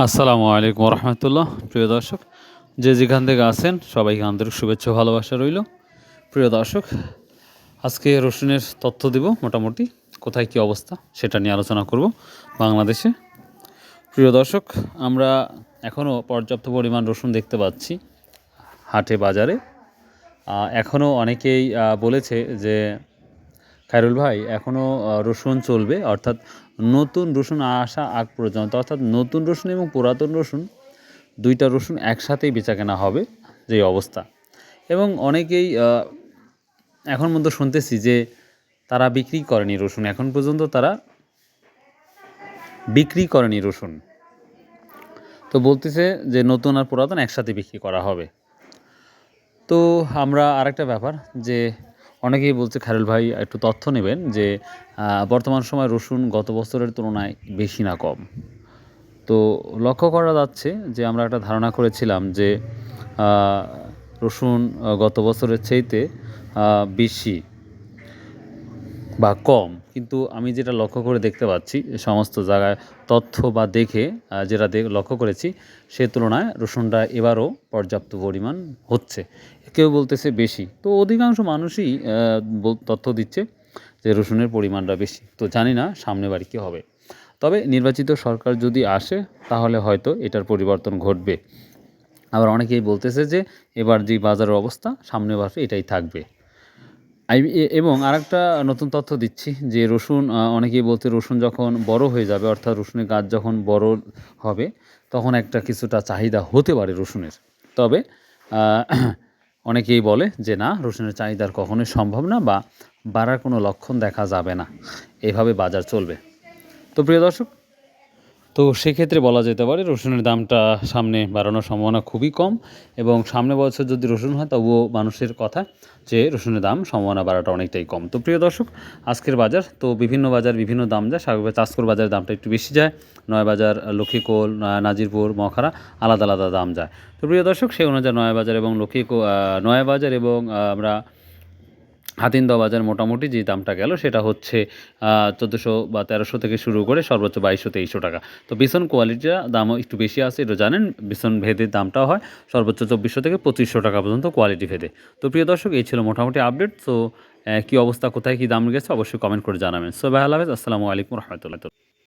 আসসালামু আলাইকুম রহমতুল্লাহ। প্রিয় দর্শক, যে যেখান থেকে আছেন সবাইকে আন্তরিক শুভেচ্ছা ভালোবাসা রইল। প্রিয় দর্শক, আজকে রসুনের তথ্য দিব, মোটামুটি কোথায় কী অবস্থা সেটা নিয়ে আলোচনা করব বাংলাদেশে। প্রিয় দর্শক, আমরা এখনও পর্যাপ্ত পরিমাণ রসুন দেখতে পাচ্ছি হাটে বাজারে। এখনও অনেকেই বলেছে যে খায়রুল ভাই এখনও রসুন চলবে, অর্থাৎ নতুন রসুন আসা আগ পর্যন্ত, অর্থাৎ নতুন রসুন এবং পুরাতন রসুন দুইটা রসুন একসাথেই বেচাকেনা হবে যে অবস্থা। এবং অনেকেই এখন পর্যন্ত শুনতেছি যে তারা বিক্রি করেনি রসুন, এখন পর্যন্ত তারা বিক্রি করেনি রসুন, তো বলতেছে যে নতুন আর পুরাতন একসাথে বিক্রি করা হবে। তো আমরা আরেকটা ব্যাপার যে অনেকেই বলছে খায়রুল ভাই একটু তথ্য নেবেন যে বর্তমান সময় রসুন গত বছরের তুলনায় বেশি না কম। তো লক্ষ্য করা যাচ্ছে যে আমরা একটা ধারণা করেছিলাম যে রসুন গত বছরের চাইতে বেশি বা কম, কিন্তু আমি যেটা লক্ষ্য করে দেখতে পাচ্ছি সমস্ত জায়গায় তথ্য বা দেখে যেটা লক্ষ্য করেছি সে তুলনায় রসুনটা এবারও পর্যাপ্ত পরিমাণ হচ্ছে। কেউ বলতেছে বেশি, তো অধিকাংশ মানুষই তথ্য দিচ্ছে যে রসুনের পরিমাণটা বেশি। তো জানি না সামনে বাড়ি কী হবে, তবে নির্বাচিত সরকার যদি আসে তাহলে হয়তো এটার পরিবর্তন ঘটবে। আবার অনেকেই বলতেছে যে এবার যে বাজারের অবস্থা সামনে বছর এটাই থাকবে। এবং আরেকটা নতুন তথ্য দিচ্ছি যে রসুন, অনেকেই বলতে রসুন যখন বড় হয়ে যাবে, অর্থাৎ রসুনের গাছ যখন বড় হবে তখন একটা কিছুটা চাহিদা হতে পারে রসুনের। তবে অনেকেই বলে যে না, রসুনের চাহিদার কখনোই সম্ভব না বা বাড়ার কোনো লক্ষণ দেখা যাবে না, এভাবে বাজার চলবে। তো প্রিয় দর্শক, তো সেক্ষেত্রে বলা যেতে পারে রসুনের দামটা সামনে বাড়ানোর সম্ভাবনা খুবই কম, এবং সামনে বছর যদি রসুন হয় তবুও মানুষের কথা যে রসুনের দাম সম্ভাবনা বাড়াটা অনেকটাই কম। তো প্রিয় দর্শক, আজকের বাজার তো বিভিন্ন বাজার বিভিন্ন দাম যায়। স্বাভাবিক চাষকর বাজারের দামটা একটু বেশি যায়, নয়াবাজার, লক্ষ্মীকোল, নাজিরপুর, মখারা আলাদা আলাদা দাম যায়। তো প্রিয় দর্শক, সেই অনুযায়ী নয়াবাজার এবং নয়াবাজার এবং আমরা হাতিন্দা বাজার মোটামুটি যে দামটা গেল সেটা হচ্ছে 1400 বা 1300 থেকে শুরু করে সর্বোচ্চ 2200-2300 টাকা। তো বিছন কোয়ালিটির দামও একটু বেশি আছে, এটা জানেন। বিছন ভেদের দামটাও হয় সর্বোচ্চ 2400 থেকে 2500 টাকা পর্যন্ত কোয়ালিটি ভেদে। তো প্রিয় দর্শক, এই ছিল মোটামুটি আপডেট। তো কী অবস্থা, কোথায় কী দাম গেছে অবশ্যই কমেন্ট করে জানাবেন। সো ভাই, আল্লাহ হাফেজ, আসসালামু আলাইকুম রহমতুল্লাহ।